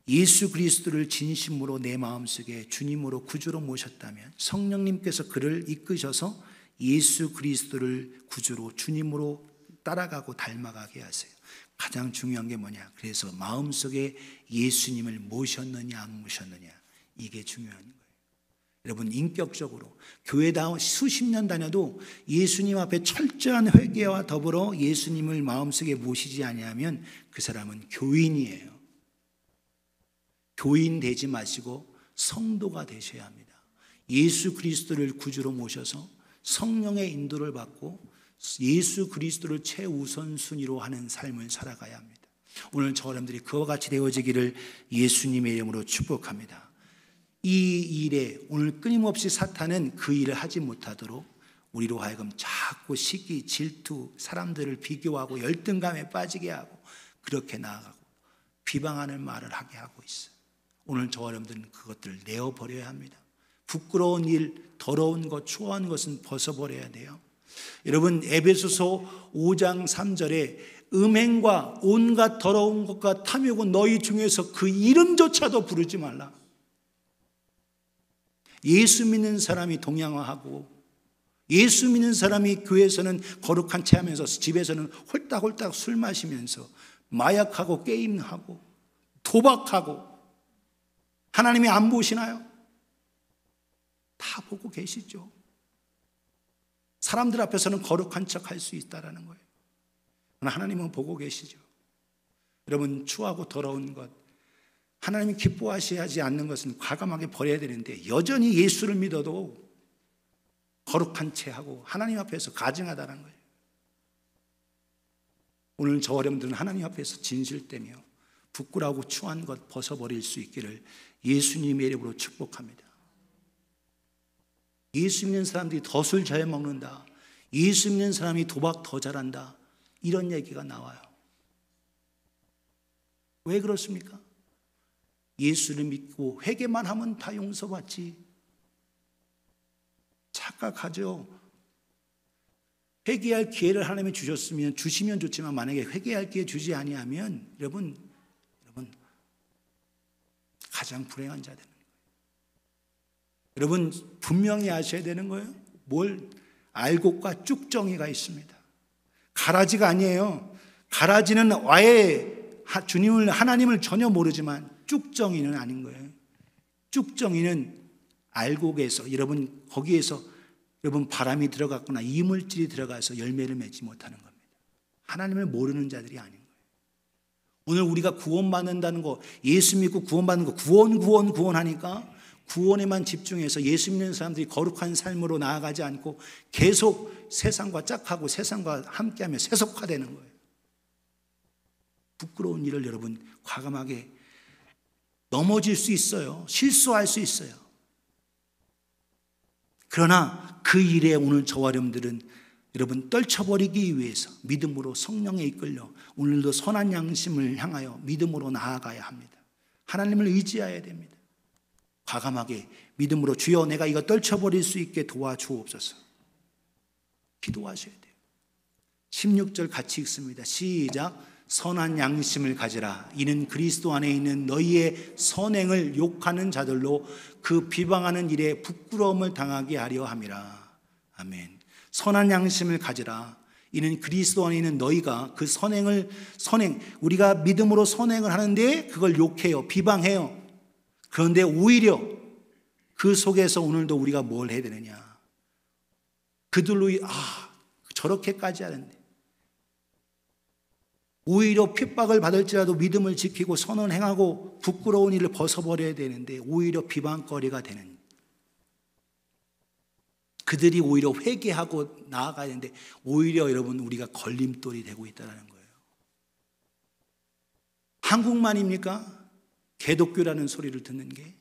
예수 그리스도를 진심으로 내 마음속에 주님으로 구주로 모셨다면 성령님께서 그를 이끄셔서 예수 그리스도를 구주로 주님으로 따라가고 닮아가게 하세요. 가장 중요한 게 뭐냐? 그래서 마음속에 예수님을 모셨느냐 안 모셨느냐 이게 중요한 거예요. 여러분 인격적으로 교회 수십 년 다녀도 예수님 앞에 철저한 회개와 더불어 예수님을 마음속에 모시지 아니하면 그 사람은 교인이에요. 교인 되지 마시고 성도가 되셔야 합니다. 예수 그리스도를 구주로 모셔서 성령의 인도를 받고 예수 그리스도를 최우선순위로 하는 삶을 살아가야 합니다. 오늘 저 여러분들이 그와 같이 되어지기를 예수님의 이름으로 축복합니다. 이 일에 오늘 끊임없이 사탄은 그 일을 하지 못하도록 우리로 하여금 자꾸 시기, 질투, 사람들을 비교하고 열등감에 빠지게 하고 그렇게 나아가고 비방하는 말을 하게 하고 있어요. 오늘 저와 여러분들은 그것들을 내어버려야 합니다. 부끄러운 일, 더러운 것, 추한 것은 벗어버려야 돼요. 여러분 에베소서 5장 3절에 음행과 온갖 더러운 것과 탐욕은 너희 중에서 그 이름조차도 부르지 말라. 예수 믿는 사람이 동양화하고 예수 믿는 사람이 교회에서는 거룩한 채 하면서 집에서는 홀딱홀딱 술 마시면서 마약하고 게임하고 도박하고 하나님이 안 보시나요? 다 보고 계시죠. 사람들 앞에서는 거룩한 척 할 수 있다라는 거예요. 하나님은 보고 계시죠. 여러분, 추하고 더러운 것, 하나님이 기뻐하시지 않는 것은 과감하게 버려야 되는데 여전히 예수를 믿어도 거룩한 채 하고 하나님 앞에서 가증하다는 거예요. 오늘 저와 여러분들은 하나님 앞에서 진실되며 부끄러우고 추한 것 벗어버릴 수 있기를 예수님의 이름으로 축복합니다. 예수 믿는 사람들이 더 술 잘 먹는다, 예수 믿는 사람이 도박 더 잘한다, 이런 얘기가 나와요. 왜 그렇습니까? 예수를 믿고 회개만 하면 다 용서받지. 착각하죠. 회개할 기회를 하나님이 주시면 좋지만 만약에 회개할 기회 주지 아니하면 여러분 가장 불행한 자 되는 거예요. 여러분 분명히 아셔야 되는 거예요. 뭘 알곡과 쭉정이가 있습니다. 가라지가 아니에요. 가라지는 아예 하나님을 전혀 모르지만 쭉정이는 아닌 거예요. 쭉정이는 알곡에서 여러분 거기에서 여러분 바람이 들어갔거나 이물질이 들어가서 열매를 맺지 못하는 겁니다. 하나님을 모르는 자들이 아닌 거예요. 오늘 우리가 구원받는다는 거, 예수 믿고 구원받는 거, 구원하니까 구원에만 집중해서 예수 믿는 사람들이 거룩한 삶으로 나아가지 않고 계속 세상과 짝하고 세상과 함께하며 세속화되는 거예요. 부끄러운 일을 여러분 과감하게 넘어질 수 있어요. 실수할 수 있어요. 그러나 그 일에 오늘 저와 여러분들은 여러분 떨쳐버리기 위해서 믿음으로 성령에 이끌려 오늘도 선한 양심을 향하여 믿음으로 나아가야 합니다. 하나님을 의지해야 됩니다. 과감하게 믿음으로 주여 내가 이거 떨쳐버릴 수 있게 도와주옵소서. 기도하셔야 돼요. 16절 같이 읽습니다. 시작. 선한 양심을 가지라. 이는 그리스도 안에 있는 너희의 선행을 욕하는 자들로 그 비방하는 일에 부끄러움을 당하게 하려 함이라. 아멘. 선한 양심을 가지라. 이는 그리스도 안에 있는 너희가 그 우리가 믿음으로 선행을 하는데 그걸 욕해요. 비방해요. 그런데 오히려 그 속에서 오늘도 우리가 뭘 해야 되느냐. 그들로 저렇게까지 하는데 오히려 핍박을 받을지라도 믿음을 지키고 선을 행하고 부끄러운 일을 벗어버려야 되는데 오히려 비방거리가 되는, 그들이 오히려 회개하고 나아가야 되는데 오히려 여러분 우리가 걸림돌이 되고 있다는 거예요. 한국만입니까? 개독교라는 소리를 듣는 게.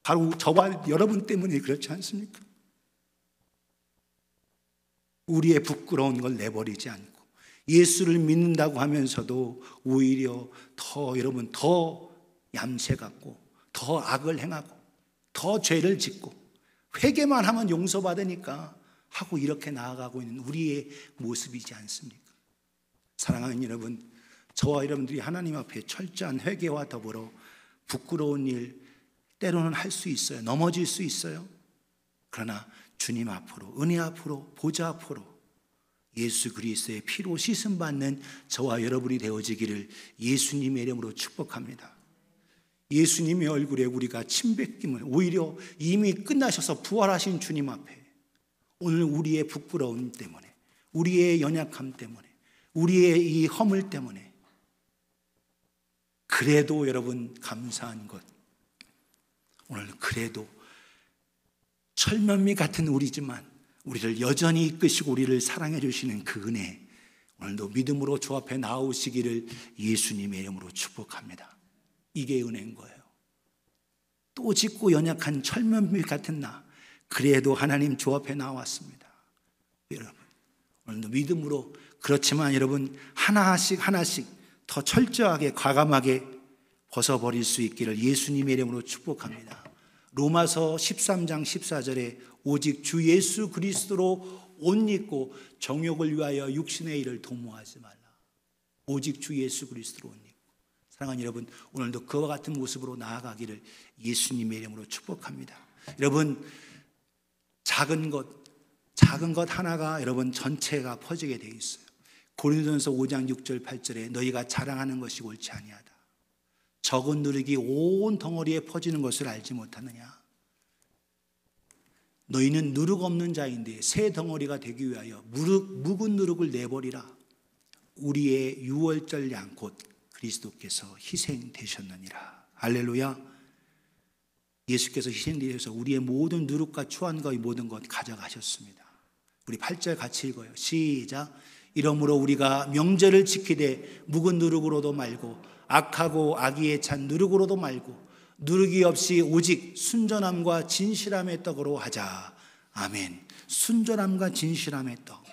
바로 저와 여러분 때문에 그렇지 않습니까? 우리의 부끄러운 걸 내버리지 않고 예수를 믿는다고 하면서도 오히려 여러분 더 얌체 같고 더 악을 행하고 더 죄를 짓고 회개만 하면 용서받으니까 하고 이렇게 나아가고 있는 우리의 모습이지 않습니까? 사랑하는 여러분, 저와 여러분들이 하나님 앞에 철저한 회개와 더불어 부끄러운 일 때로는 할 수 있어요. 넘어질 수 있어요. 그러나 주님 앞으로, 은혜 앞으로, 보좌 앞으로 예수 그리스도의 피로 씻음받는 저와 여러분이 되어지기를 예수님의 이름으로 축복합니다. 예수님의 얼굴에 우리가 침뱉김을, 오히려 이미 끝나셔서 부활하신 주님 앞에 오늘 우리의 부끄러움 때문에, 우리의 연약함 때문에, 우리의 이 허물 때문에 그래도 여러분 감사한 것, 오늘 그래도 철면미 같은 우리지만 우리를 여전히 이끄시고 우리를 사랑해 주시는 그 은혜, 오늘도 믿음으로 주 앞에 나오시기를 예수님의 이름으로 축복합니다. 이게 은혜인 거예요. 또 짙고 연약한 철면미 같은 나, 그래도 하나님 주 앞에 나왔습니다. 여러분 오늘도 믿음으로, 그렇지만 여러분 하나씩 더 철저하게 과감하게 벗어버릴 수 있기를 예수님의 이름으로 축복합니다. 로마서 13장 14절에 오직 주 예수 그리스도로 옷 입고 정욕을 위하여 육신의 일을 도모하지 말라. 오직 주 예수 그리스도로 옷 입고. 사랑하는 여러분, 오늘도 그와 같은 모습으로 나아가기를 예수님의 이름으로 축복합니다. 여러분 작은 것 하나가 여러분 전체가 퍼지게 되어 있어요. 고린도전서 5장 6절 8절에 너희가 자랑하는 것이 옳지 아니하다. 적은 누룩이 온 덩어리에 퍼지는 것을 알지 못하느냐. 너희는 누룩 없는 자인데 새 덩어리가 되기 위하여 묵은 누룩을 내버리라. 우리의 유월절 양 곧 그리스도께서 희생되셨느니라. 할렐루야. 예수께서 희생되셔서 우리의 모든 누룩과 추한과 모든 것 가져가셨습니다. 우리 8절 같이 읽어요. 시작. 이러므로 우리가 명절을 지키되 묵은 누룩으로도 말고 악하고 악의에 찬 누룩으로도 말고 누룩이 없이 오직 순전함과 진실함의 떡으로 하자. 아멘. 순전함과 진실함의 떡.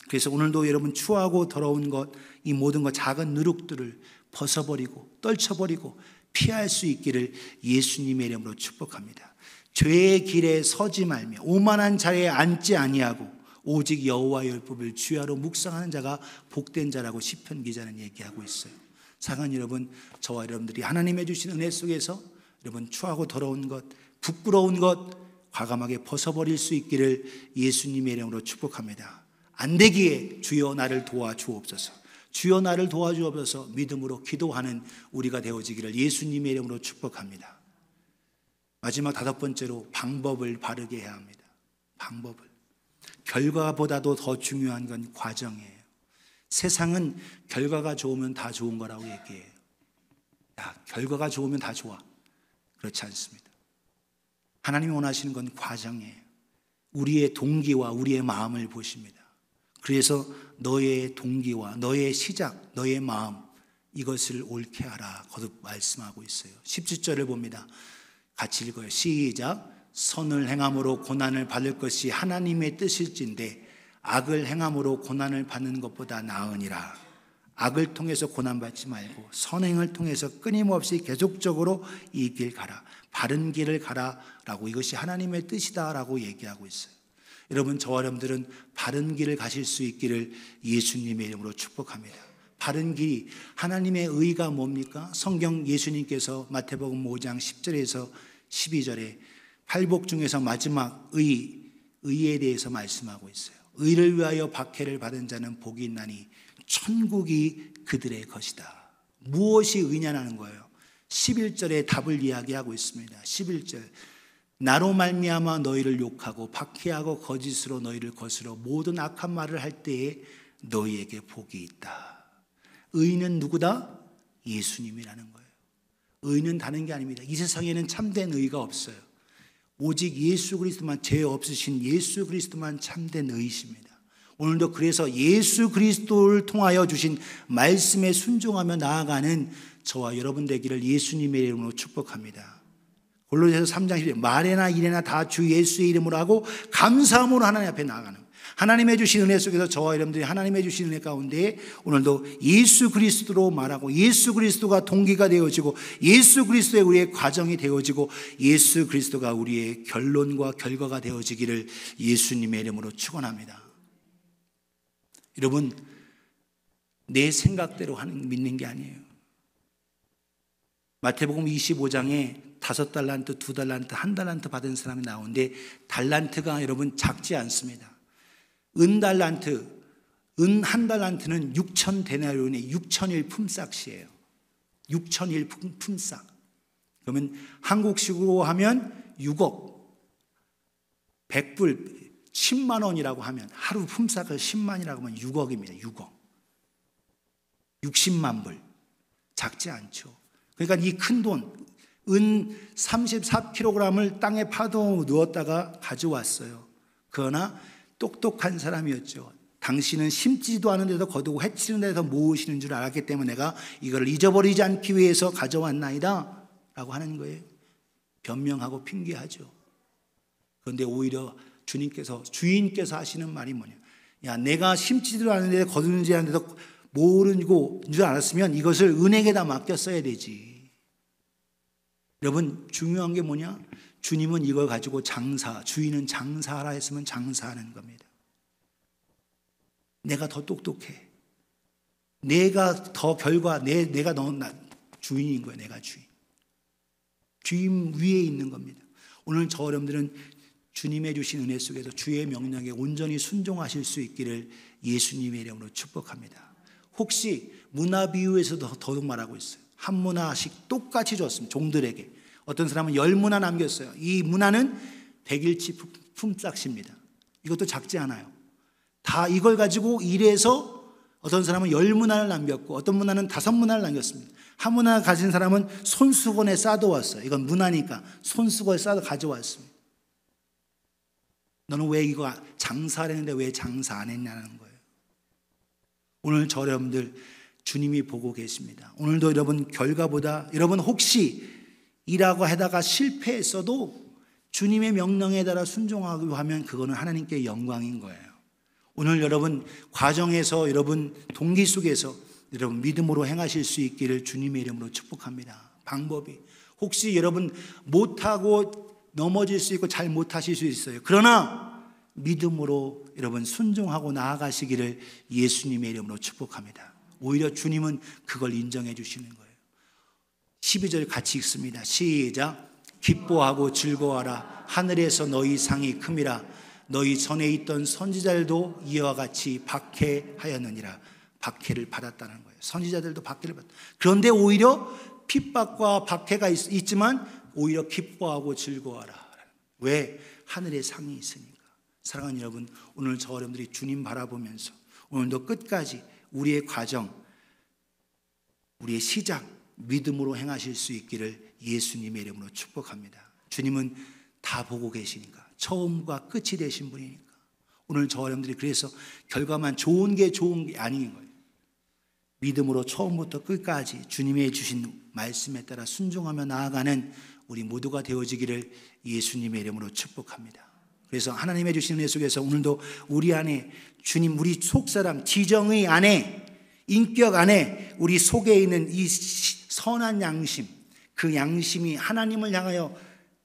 그래서 오늘도 여러분 추하고 더러운 것, 이 모든 것 작은 누룩들을 벗어버리고 떨쳐버리고 피할 수 있기를 예수님의 이름으로 축복합니다. 죄의 길에 서지 말며 오만한 자리에 앉지 아니하고 오직 여호와의 율법을 주야로 묵상하는 자가 복된 자라고 시편 기자는 얘기하고 있어요. 사랑하는 여러분, 저와 여러분들이 하나님의 주신 은혜 속에서 여러분 추하고 더러운 것, 부끄러운 것 과감하게 벗어버릴 수 있기를 예수님의 이름으로 축복합니다. 안 되기에 주여 나를 도와주옵소서. 주여 나를 도와주옵소서. 믿음으로 기도하는 우리가 되어지기를 예수님의 이름으로 축복합니다. 마지막 5번째로 방법을 바르게 해야 합니다. 방법을. 결과보다도 더 중요한 건 과정이에요. 세상은 결과가 좋으면 다 좋은 거라고 얘기해요. 야, 결과가 좋으면 다 좋아. 그렇지 않습니다. 하나님이 원하시는 건 과정이에요. 우리의 동기와 우리의 마음을 보십니다. 그래서 너의 동기와 너의 시작, 너의 마음 이것을 옳게 하라 거듭 말씀하고 있어요. 17절을 봅니다. 같이 읽어요. 시작. 선을 행함으로 고난을 받을 것이 하나님의 뜻일진데 악을 행함으로 고난을 받는 것보다 나으니라. 악을 통해서 고난받지 말고 선행을 통해서 끊임없이 계속적으로 이 길 가라. 바른 길을 가라라고 이것이 하나님의 뜻이다라고 얘기하고 있어요. 여러분, 저와 여러분들은 바른 길을 가실 수 있기를 예수님의 이름으로 축복합니다. 바른 길이 하나님의 의가 뭡니까? 성경 예수님께서 마태복음 5장 10절에서 12절에 팔복 중에서 마지막 의에 대해서 말씀하고 있어요. 의를 위하여 박해를 받은 자는 복이 있나니 천국이 그들의 것이다. 무엇이 의냐는 거예요. 11절에 답을 이야기하고 있습니다. 11절. 나로 말미암아 너희를 욕하고 박해하고 거짓으로 너희를 거스러 모든 악한 말을 할 때에 너희에게 복이 있다. 의는 누구다? 예수님이라는 거예요. 의는 다른 게 아닙니다. 이 세상에는 참된 의가 없어요. 오직 예수 그리스도만, 죄 없으신 예수 그리스도만 참된 의이십니다. 오늘도 그래서 예수 그리스도를 통하여 주신 말씀에 순종하며 나아가는 저와 여러분 되기를 예수님의 이름으로 축복합니다. 골로새서 3장 10절 말에나 일에나 다 주 예수의 이름으로 하고 감사함으로 하나님 앞에 나아가는 거예요. 하나님의 주신 은혜 속에서 저와 여러분들이 하나님의 주신 은혜 가운데 오늘도 예수 그리스도로 말하고 예수 그리스도가 동기가 되어지고 예수 그리스도의 우리의 과정이 되어지고 예수 그리스도가 우리의 결론과 결과가 되어지기를 예수님의 이름으로 축원합니다. 여러분, 내 생각대로 믿는 게 아니에요. 마태복음 25장에 5달란트, 2달란트, 1달란트 받은 사람이 나오는데 달란트가 여러분 작지 않습니다. 은달란트, 은 1달란트는 6천 데나리온의 6천일 품삯이에요. 6천일 품삯. 그러면 한국식으로 하면 6억, 100불, 10만 원이라고 하면 하루 품삯을 10만이라고 하면 6억입니다. 6억. 60만 불. 작지 않죠. 그러니까 이 큰 돈, 은 34kg을 땅에 파도 누웠다가 가져왔어요. 그러나 똑똑한 사람이었죠. 당신은 심지도 않은 데서 거두고 해치는 데서 모으시는 줄 알았기 때문에 내가 이걸 잊어버리지 않기 위해서 가져왔나이다 라고 하는 거예요. 변명하고 핑계하죠. 그런데 오히려 주인께서 하시는 말이 뭐냐. 야, 내가 심지도 않은 데서 거두는지 않은 데서 모으는 줄 알았으면 이것을 은행에다 맡겼어야 되지. 여러분, 중요한 게 뭐냐? 주님은 이걸 가지고 주인은 장사하라 했으면 장사하는 겁니다. 내가 더 똑똑해. 내가 더 내가 너 주인인 거예요. 내가 주인. 주인 위에 있는 겁니다. 오늘 저 여러분들은 주님의 주신 은혜 속에서 주의 명령에 온전히 순종하실 수 있기를 예수님의 이름으로 축복합니다. 혹시 문화 비유에서도 더욱 말하고 있어요. 한 문화씩 똑같이 줬습니다. 종들에게. 어떤 사람은 10문화 남겼어요. 이 문화는 100일치 품삯입니다. 이것도 작지 않아요. 다 이걸 가지고 일해서 어떤 사람은 10문화를 남겼고 어떤 문화는 5문화를 남겼습니다. 한 문화 가진 사람은 손수건에 싸도 왔어요. 이건 문화니까 손수건에 싸도 가져왔습니다. 너는 왜 이거 장사를 했는데 왜 장사 안 했냐는 거예요. 오늘 저 여러분들 주님이 보고 계십니다. 오늘도 여러분 결과보다 여러분 혹시 일하고 하다가 실패했어도 주님의 명령에 따라 순종하고 하면 그거는 하나님께 영광인 거예요. 오늘 여러분 과정에서 여러분 동기 속에서 여러분 믿음으로 행하실 수 있기를 주님의 이름으로 축복합니다. 방법이 혹시 여러분 못하고 넘어질 수 있고 잘 못하실 수 있어요. 그러나 믿음으로 여러분 순종하고 나아가시기를 예수님의 이름으로 축복합니다. 오히려 주님은 그걸 인정해 주시는 거예요. 12절 같이 읽습니다. 시작. 기뻐하고 즐거워하라. 하늘에서 너희 상이 큼이라. 너희 전에 있던 선지자들도 이와 같이 박해하였느니라. 박해를 받았다는 거예요. 선지자들도 박해를 받았다. 그런데 오히려 핍박과 박해가 있지만 오히려 기뻐하고 즐거워하라. 왜? 하늘에 상이 있으니까. 사랑하는 여러분, 오늘 저 여러분들이 주님 바라보면서 오늘도 끝까지 우리의 과정, 우리의 시작, 믿음으로 행하실 수 있기를 예수님의 이름으로 축복합니다. 주님은 다 보고 계시니까, 처음과 끝이 되신 분이니까. 오늘 저 여러분들이 그래서 결과만 좋은 게 아닌 거예요. 믿음으로 처음부터 끝까지 주님의 주신 말씀에 따라 순종하며 나아가는 우리 모두가 되어지기를 예수님의 이름으로 축복합니다. 그래서 하나님의 주신 은혜 속에서 오늘도 우리 안에 주님, 우리 속사람, 지정의 안에, 인격 안에 우리 속에 있는 이 선한 양심, 그 양심이 하나님을 향하여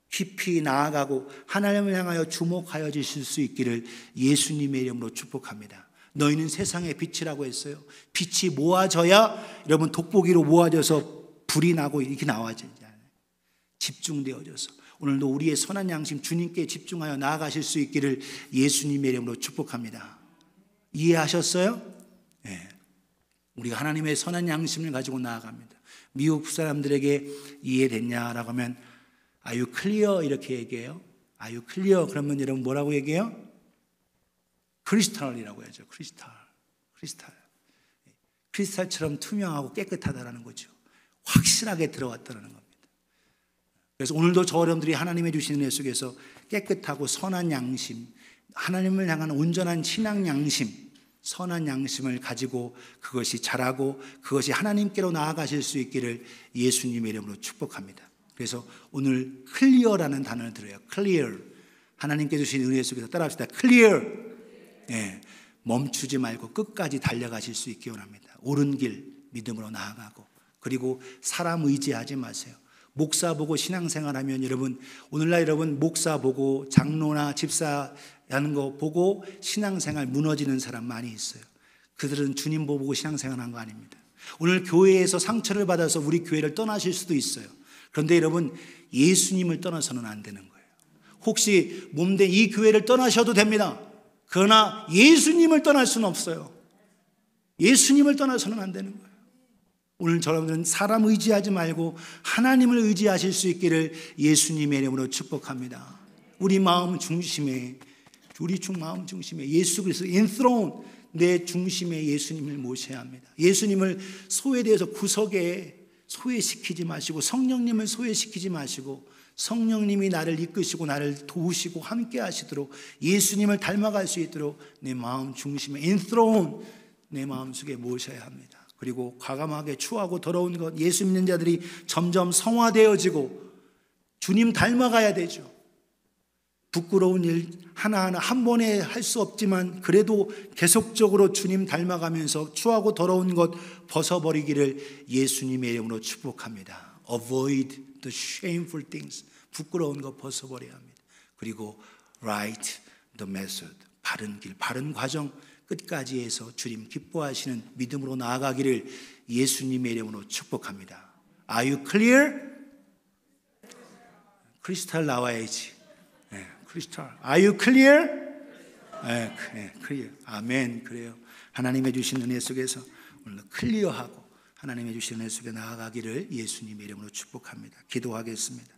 깊이 나아가고 하나님을 향하여 주목하여 주실 수 있기를 예수님의 이름으로 축복합니다. 너희는 세상의 빛이라고 했어요. 빛이 모아져야 여러분 돋보기로 모아져서 불이 나고 이렇게 나와지잖아요. 집중되어져서 오늘도 우리의 선한 양심 주님께 집중하여 나아가실 수 있기를 예수님의 이름으로 축복합니다. 이해하셨어요? 네. 우리가 하나님의 선한 양심을 가지고 나아갑니다. 미국 사람들에게 이해됐냐라고 하면 Are you clear? 이렇게 얘기해요. Are you clear? 그러면 여러분 뭐라고 얘기해요? 크리스탈이라고 하죠. 크리스탈처럼 투명하고 깨끗하다라는 거죠. 확실하게 들어왔다는 겁니다. 그래서 오늘도 저 여러분들이 하나님의 주시는 애 속에서 깨끗하고 선한 양심, 하나님을 향한 온전한 신앙 양심, 선한 양심을 가지고 그것이 자라고 그것이 하나님께로 나아가실 수 있기를 예수님의 이름으로 축복합니다. 그래서 오늘 클리어라는 단어를 들어요. 클리어. 하나님께 주신 은혜 속에서 따라합시다. 클리어. 네, 멈추지 말고 끝까지 달려가실 수 있기 원합니다. 옳은 길 믿음으로 나아가고 그리고 사람 의지하지 마세요. 목사 보고 신앙생활하면 여러분 오늘날 여러분 목사 보고 장로나 집사라는 거 보고 신앙생활 무너지는 사람 많이 있어요. 그들은 주님 보고 신앙생활한 거 아닙니다. 오늘 교회에서 상처를 받아서 우리 교회를 떠나실 수도 있어요. 그런데 여러분 예수님을 떠나서는 안 되는 거예요. 혹시 몸된 이 교회를 떠나셔도 됩니다. 그러나 예수님을 떠날 수는 없어요. 예수님을 떠나서는 안 되는 거예요. 오늘 여러분들은 사람 의지하지 말고 하나님을 의지하실 수 있기를 예수님의 이름으로 축복합니다. 우리 마음 중심에 마음 중심에 예수 그리스도 enthroned 내 중심에 예수님을 모셔야 합니다. 예수님을 소외되어서 구석에 소외시키지 마시고 성령님을 소외시키지 마시고 성령님이 나를 이끄시고 나를 도우시고 함께 하시도록 예수님을 닮아갈 수 있도록 내 마음 중심에 enthroned 내 마음속에 모셔야 합니다. 그리고 과감하게 추하고 더러운 것 예수 믿는 자들이 점점 성화되어지고 주님 닮아가야 되죠. 부끄러운 일 하나하나 한 번에 할 수 없지만 그래도 계속적으로 주님 닮아가면서 추하고 더러운 것 벗어버리기를 예수님의 이름으로 축복합니다. Avoid the shameful things. 부끄러운 것 벗어버려야 합니다. 그리고 right the method. 바른 길, 바른 과정 끝까지 해서 주님 기뻐하시는 믿음으로 나아가기를 예수님의 이름으로 축복합니다. Are you clear? 크리스탈 나와야지. 네, 크리스탈. Are you clear? 네, clear. 아멘. 그래요. 하나님의 주신 은혜 속에서 오늘 클리어하고 하나님의 주신 은혜 속에 나아가기를 예수님의 이름으로 축복합니다. 기도하겠습니다.